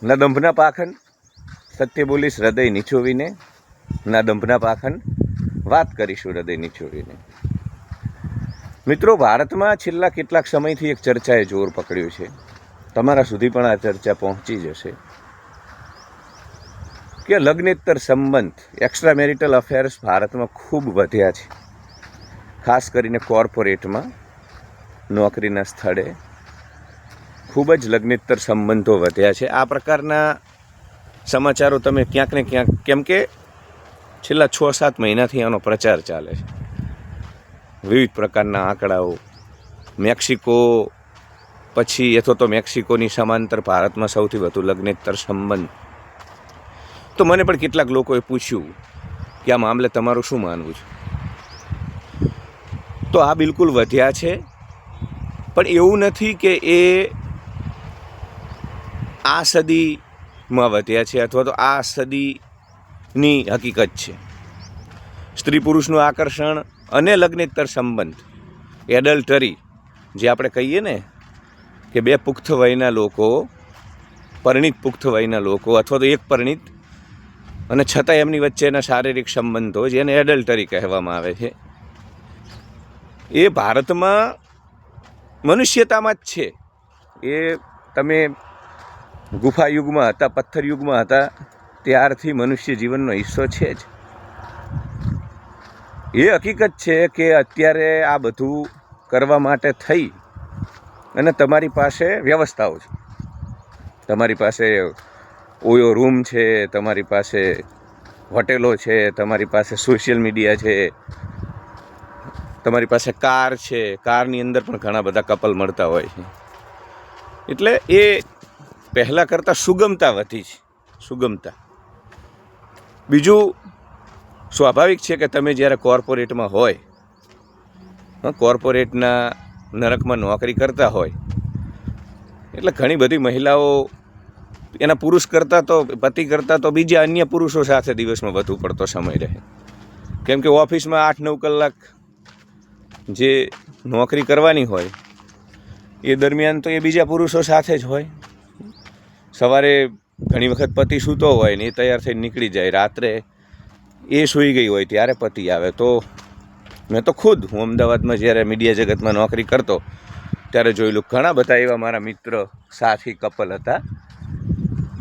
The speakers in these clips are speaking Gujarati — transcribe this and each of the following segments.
ના દંભના પાખંડ, સત્ય બોલીશ હૃદય નીચોવીને, ના દંભના પાખંડ, વાત કરીશું હૃદય નીચોવીને. મિત્રો, ભારતમાં છેલ્લા કેટલાક સમયથી એક ચર્ચાએ જોર પકડ્યું છે. તમારા સુધી પણ આ ચર્ચા પહોંચી જશે કે લગ્નેતર સંબંધ, એક્સ્ટ્રા મેરિટલ અફેર્સ ભારતમાં ખૂબ વધ્યા છે. ખાસ કરીને કોર્પોરેટમાં, નોકરીના સ્થળે ખૂબ જ લગ્નેતર સંબંધો વધ્યા છે. આ પ્રકારના સમાચારો તમે ક્યાંક ને ક્યાંક, કેમ કે છેલ્લા 6-7 મહિનાથી આનો પ્રચાર ચાલે છે. વિવિધ પ્રકારના આંકડાઓ, મેક્સિકો પછી અથવા તો મેક્સિકોની સમાંતર ભારતમાં સૌથી વધુ લગ્નેતર સંબંધ. તો મને પણ કેટલાક લોકોએ પૂછ્યું કે આ મામલે તમારું શું માનવું છે. તો આ બિલકુલ વધ્યા છે, પણ એવું નથી કે એ આ સદીમાં વધ્યા છે અથવા તો આ સદીની હકીકત છે. સ્ત્રી પુરુષનું આકર્ષણ અને લગ્નેતર સંબંધ, એડલ્ટરી જે આપણે કહીએ ને કે બે પુખ્ત વયના લોકો, પરિણીત પુખ્ત વયના લોકો અથવા તો એક પરિણીત અને છતાં એમની વચ્ચેના શારીરિક સંબંધો, જેને એડલ્ટરી કહેવામાં આવે છે, એ ભારતમાં મનુષ્યતામાં જ છે. એ તમે ગુફા યુગમાં હતા, પથ્થર યુગમાં હતા, ત્યારથી મનુષ્ય જીવનનો હિસ્સો છે જ. એ હકીકત છે કે અત્યારે આ બધું કરવા માટે થઈ અને તમારી પાસે વ્યવસ્થાઓ છે. તમારી પાસે ઓયો રૂમ છે, તમારી પાસે હોટેલો છે, તમારી પાસે સોશિયલ મીડિયા છે, તમારી પાસે કાર છે. કારની અંદર પણ ઘણા બધા કપલ મળતા હોય છે. એટલે એ પહેલાં કરતાં સુગમતા વધી છે, સુગમતા. બીજું સ્વાભાવિક છે કે તમે જ્યારે કોર્પોરેટમાં હોય, કોર્પોરેટના નરકમાં નોકરી કરતા હોય, એટલે ઘણી બધી મહિલાઓ એના પુરુષ કરતાં તો, પતિ કરતાં તો બીજા અન્ય પુરુષો સાથે દિવસમાં વધુ પડતો સમય રહે. કેમ કે ઓફિસમાં 8-9 કલાક જે નોકરી કરવાની હોય એ દરમિયાન તો એ બીજા પુરુષો સાથે જ હોય. સવારે ઘણી વખત પતિ સૂતો હોય ને એ તૈયાર થઈને નીકળી જાય, રાત્રે એ સૂઈ ગઈ હોય ત્યારે પતિ આવે. તો મેં તો ખુદ, હું અમદાવાદમાં જ્યારે મીડિયા જગતમાં નોકરી કરતો ત્યારે જોયેલું. ઘણા બધા એવા મારા મિત્ર, સાથી કપલ હતા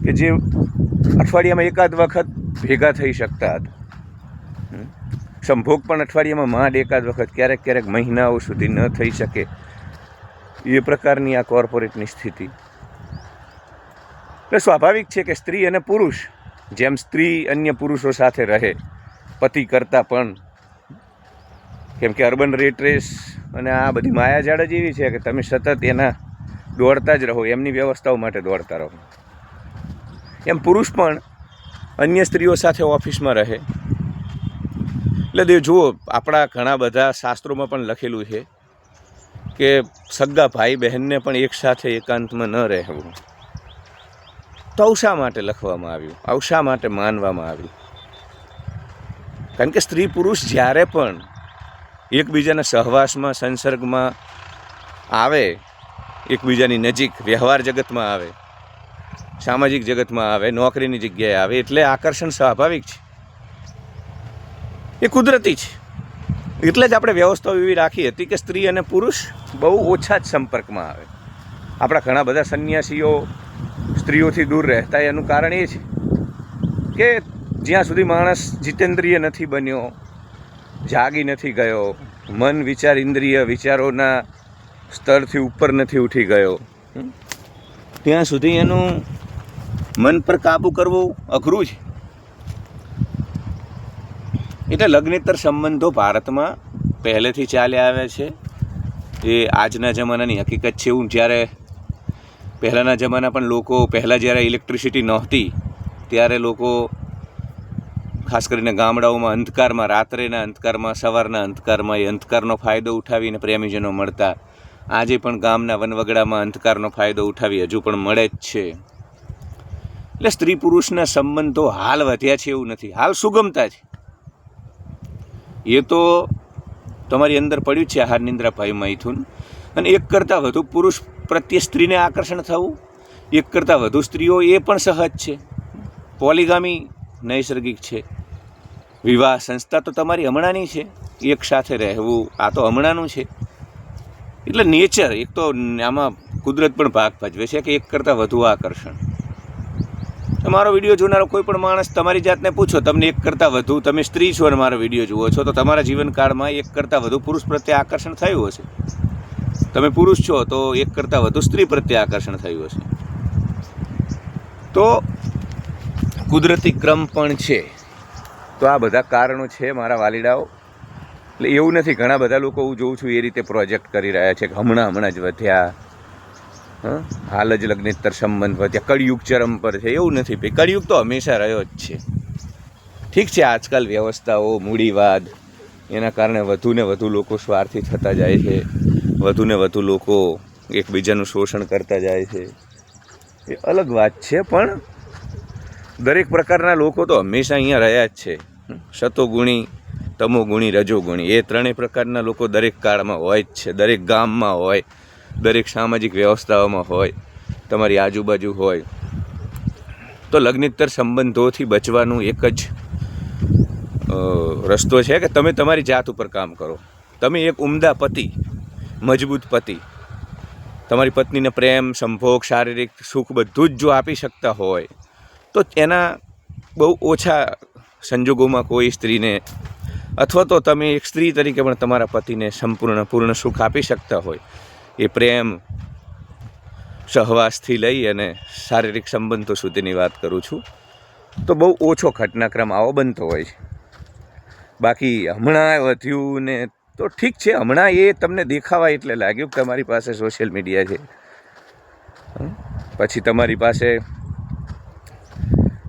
કે જે અઠવાડિયામાં એકાદ વખત ભેગા થઈ શકતા હતા. સંભોગ પણ અઠવાડિયામાં માંડ એકાદ વખત, ક્યારેક ક્યારેક મહિનાઓ સુધી ન થઈ શકે, એ પ્રકારની આ કોર્પોરેટની સ્થિતિ. એટલે સ્વાભાવિક છે કે સ્ત્રી અને પુરુષ, જેમ સ્ત્રી અન્ય પુરુષો સાથે રહે પતિ કરતાં પણ, કેમ કે અર્બન રેટ રેસ અને આ બધી માયાજાળ જ એવી છે કે તમે સતત એના દોડતા જ રહો, એમની વ્યવસ્થાઓ માટે દોડતા રહો. એમ પુરુષ પણ અન્ય સ્ત્રીઓ સાથે ઓફિસમાં રહે. એટલે જુઓ, આપણા ઘણા બધા શાસ્ત્રોમાં પણ લખેલું છે કે સગા ભાઈ બહેનને પણ એકસાથે એકાંતમાં ન રહેવું. તો આવું શા માટે લખવામાં આવ્યું, આવું શા માટે માનવામાં આવ્યું? કારણ કે સ્ત્રી પુરુષ જ્યારે પણ એકબીજાના સહવાસમાં, સંસર્ગમાં આવે, એકબીજાની નજીક વ્યવહાર જગતમાં આવે, સામાજિક જગતમાં આવે, નોકરીની જગ્યાએ આવે, એટલે આકર્ષણ સ્વાભાવિક છે, એ કુદરતી છે. એટલે જ આપણે વ્યવસ્થાઓ એવી રાખી હતી કે સ્ત્રી અને પુરુષ બહુ ઓછા જ સંપર્કમાં આવે. આપણા ઘણા બધા સંન્યાસીઓ સ્ત્રીઓથી દૂર રહેતા, એનું કારણ એ છે કે જ્યાં સુધી માણસ જીતેન્દ્રિય નથી બન્યો, જાગી નથી ગયો, મન વિચાર ઇન્દ્રિય વિચારોના સ્તરથી ઉપર નથી ઉઠી ગયો, ત્યાં સુધી એનું મન પર કાબૂ કરવું અઘરું છે. એટલે લગ્નેતર સંબંધો ભારતમાં પહેલેથી ચાલ્યા આવ્યા છે. એ આજના જમાનાની હકીકત છે. એવું જ્યારે પહેલાંના જમાના પણ લોકો, પહેલાં જ્યારે ઇલેક્ટ્રિસિટી નહોતી ત્યારે લોકો ખાસ કરીને ગામડાઓમાં અંધકારમાં, રાત્રેના અંધકારમાં, સવારના અંધકારમાં, એ અંધકારનો ફાયદો ઉઠાવીને પ્રેમીજનો મળતા. આજે પણ ગામના વનવગડામાં અંધકારનો ફાયદો ઉઠાવી હજુ પણ મળે જ છે. એટલે સ્ત્રી પુરુષના સંબંધો હાલ વધ્યા છે એવું નથી, હાલ સુગમતા છે. એ તો તમારી અંદર પડ્યું છે, આહાર નિંદ્રા ભય મૈથુન. અને એક કરતાં વધુ પુરુષ પ્રત્યે સ્ત્રીને આકર્ષણ થવું, એક કરતાં વધુ સ્ત્રીઓ એ પણ સહજ છે. પોલીગામી નૈસર્ગિક છે. વિવાહ સંસ્થા તો તમારી હમણાંની છે, એક સાથે રહેવું આ તો હમણાંનું છે. એટલે નેચર એક તો આમાં કુદરત પણ ભાગ ભજવે છે કે એક કરતાં વધુ આકર્ષણ. તમારો વિડીયો જોનારો કોઈ પણ માણસ તમારી જાતને પૂછો, તમને એક કરતાં વધુ, તમે સ્ત્રી છો અને મારો વિડીયો જુઓ છો, તો તમારા જીવનકાળમાં એક કરતાં વધુ પુરુષ પ્રત્યે આકર્ષણ થયું હશે. તમે પુરુષ છો તો એક કરતાં વધુ સ્ત્રી પ્રત્યે આકર્ષણ થયું હશે. તો કુદરતી ક્રમ પણ છે. તો આ બધા કારણો છે મારા વાલીડાઓ. એટલે એવું નથી, ઘણા બધા લોકો હું જોઉં છું એ રીતે પ્રોજેક્ટ કરી રહ્યા છે કે હમણાં જ વધ્યા, હાલ જ લગ્નેતર સંબંધ વધ્યા, કળિયુગ ચરમ પર છે. એવું નથી ભાઈ, કળિયુગ તો હંમેશા રહ્યો જ છે. ઠીક છે, આજકાલ વ્યવસ્થાઓ, મૂડીવાદ, એના કારણે વધુ ને વધુ લોકો સ્વાર્થી થતા જાય છે, વધુ ને વધુ લોકો એકબીજાનું શોષણ કરતા જાય છે, એ અલગ વાત છે. પણ દરેક પ્રકારના લોકો તો હંમેશા અહીંયા રહ્યા જ છે. સતોગુણી, તમોગુણી, રજોગુણી, એ ત્રણેય પ્રકારના લોકો દરેક કાળમાં હોય જ છે. દરેક ગામમાં હોય, દરેક સામાજિક વ્યવસ્થાઓમાં હોય, તમારી આજુબાજુ હોય. તો લગ્નેતર સંબંધોથી બચવાનું એક જ રસ્તો છે કે તમે તમારી જાત ઉપર કામ કરો. તમે એક ઉમદા પતિ, મજબૂત પતિ, તમારી પત્નીને પ્રેમ, સંભોગ, શારીરિક સુખ બધું જ જો આપી શકતા હોય તો એના બહુ ઓછા સંજોગોમાં કોઈ સ્ત્રીને, અથવા તો તમે એક સ્ત્રી તરીકે પણ તમારા પતિને પૂર્ણ સુખ આપી શકતા હોય, એ પ્રેમ, સહવાસથી લઈ અને શારીરિક સંબંધો સુધીની વાત કરું છું, તો બહુ ઓછો ઘટનાક્રમ આવો બનતો હોય છે. બાકી હમણાં વધ્યું ને તો ઠીક છે, હમણાં એ તમને દેખાવા એટલે લાગ્યું કે તમારી પાસે સોશિયલ મીડિયા છે, પછી તમારી પાસે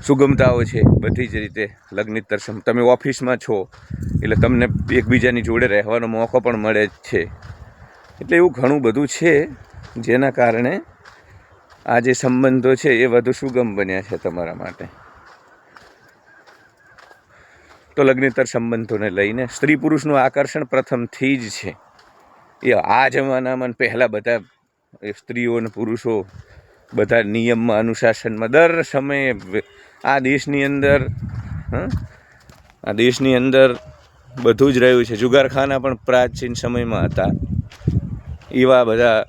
સુગમતાઓ છે બધી જ રીતે. લગ્નેતર તમે ઓફિસમાં છો એટલે તમને એકબીજાની જોડે રહેવાનો મોકો પણ મળે જ છે. એટલે એવું ઘણું બધું છે જેના કારણે આ જે સંબંધો છે એ વધુ સુગમ બન્યા છે તમારા માટે. તો લગ્નેતર સંબંધોને લઈને સ્ત્રી પુરુષનું આકર્ષણ પ્રથમથી જ છે. એ આ જમાનામાં પહેલાં બધા સ્ત્રીઓ અને પુરુષો બધા નિયમમાં, અનુશાસનમાં દર સમયે આ દેશની અંદર બધું જ રહ્યું છે. જુગારખાના પણ પ્રાચીન સમયમાં હતા. એવા બધા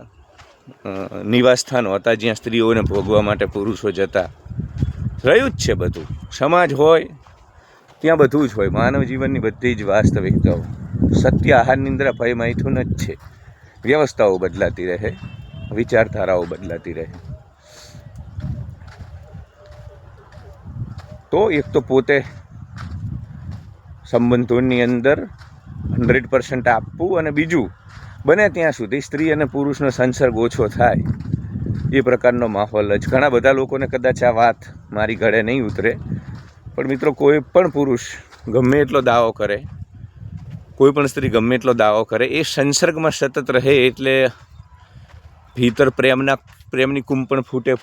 નિવાસસ્થાનો હતા જ્યાં સ્ત્રીઓને ભોગવા માટે પુરુષો જતા. રહ્યું જ છે બધું. સમાજ હોય ત્યાં બધું જ હોય. માનવ જીવનની બધી જ વાસ્તવિકતાઓ, સત્ય, આહાર, નિંદ્રા, ભય, મૈથુન જ છે. વ્યવસ્થાઓ બદલાતી રહે, વિચારધારાઓ બદલાતી રહે. તો એક તો પોતે સંબંધોની અંદર 100% આપવું, અને બીજું બને ત્યાં સુધી સ્ત્રી અને પુરુષનો સંસર્ગ ઓછો થાય એ પ્રકારનો માહોલ જ. ઘણા બધા લોકોને કદાચ આ વાત મારી ગળે નહીં ઉતરે, પણ મિત્રો, કોઈ પણ પુરુષ ગમે એટલો દાવો કરે, કોઈ પણ સ્ત્રી ગમે એટલો દાવો કરે, એ સંસર્ગમાં સતત રહે એટલે ભીતર પ્રેમની કુંપણ ફૂટે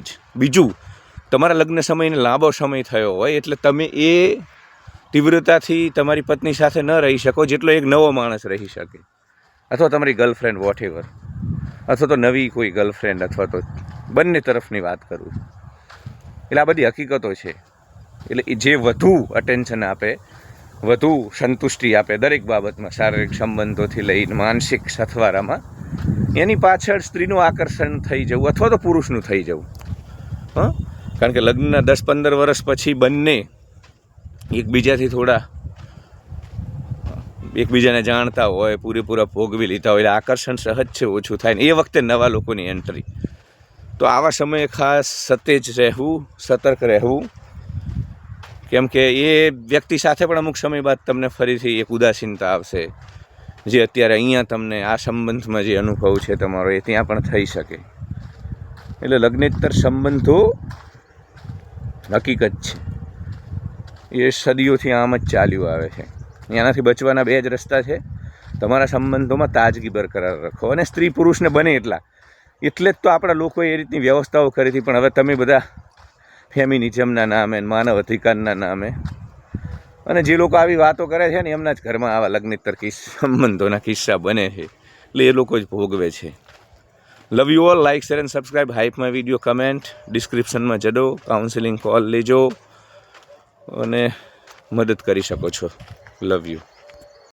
જ. બીજું, તમારા લગ્ન સમયને લાંબો સમય થયો હોય એટલે તમે એ તીવ્રતાથી તમારી પત્ની સાથે ન રહી શકો જેટલો એક નવો માણસ રહી શકે, અથવા તમારી ગર્લફ્રેન્ડ, વોટએવર, અથવા તો નવી કોઈ ગર્લફ્રેન્ડ, અથવા તો બંને તરફની વાત કરું. એટલે આ બધી હકીકતો છે. એટલે જે વધુ અટેન્શન આપે, વધુ સંતુષ્ટિ આપે દરેક બાબતમાં, શારીરિક સંબંધોથી લઈને માનસિક સથવારામાં, એની પાછળ સ્ત્રીનું આકર્ષણ થઈ જવું અથવા તો પુરુષનું થઈ જવું. કારણ કે લગ્નના 10-15 વર્ષ પછી બંને એકબીજાને જાણતા હોય, પૂરેપૂરા ભોગવી લીધા હોય, એટલે આકર્ષણ સહજ છે ઓછું થાય ને એ વખતે નવા લોકોની એન્ટ્રી. તો આવા સમયે ખાસ સતેજ રહેવું, સતર્ક રહેવું, કેમ કે એ વ્યક્તિ સાથે પણ અમુક સમય બાદ તમને ફરીથી એક ઉદાસીનતા આવશે, જે અત્યારે અહીંયા તમને આ સંબંધમાં જે અનુભવ છે તમારો એ ત્યાં પણ થઈ શકે. એટલે લગ્નેતર સંબંધો હકીકત છે, એ સદીઓથી આમ જ ચાલ્યું આવે છે. એનાથી બચવાના 2 જ રસ્તા છે. તમારા સંબંધોમાં તાજગી બરકરાર રાખો, અને સ્ત્રી પુરુષને બને એટલે જ તો આપણા લોકોએ એ રીતની વ્યવસ્થાઓ કરી હતી. પણ હવે તમે બધા ફેમિનિઝમના નામે, માનવ અધિકારના નામે, અને જે લોકો આવી વાતો કરે છે ને એમના જ ઘરમાં આવા લગ્નેતર સંબંધોના કિસ્સા બને છે. એટલે એ લોકો જ ભોગવે છે. Love you all. Like share and subscribe. હાઇપમાં વિડીયો કમેન્ટ ડિસ્ક્રિપ્શનમાં જડો. કાઉન્સેલિંગ કોલ લેજો અને મદદ કરી શકો છો. Love you.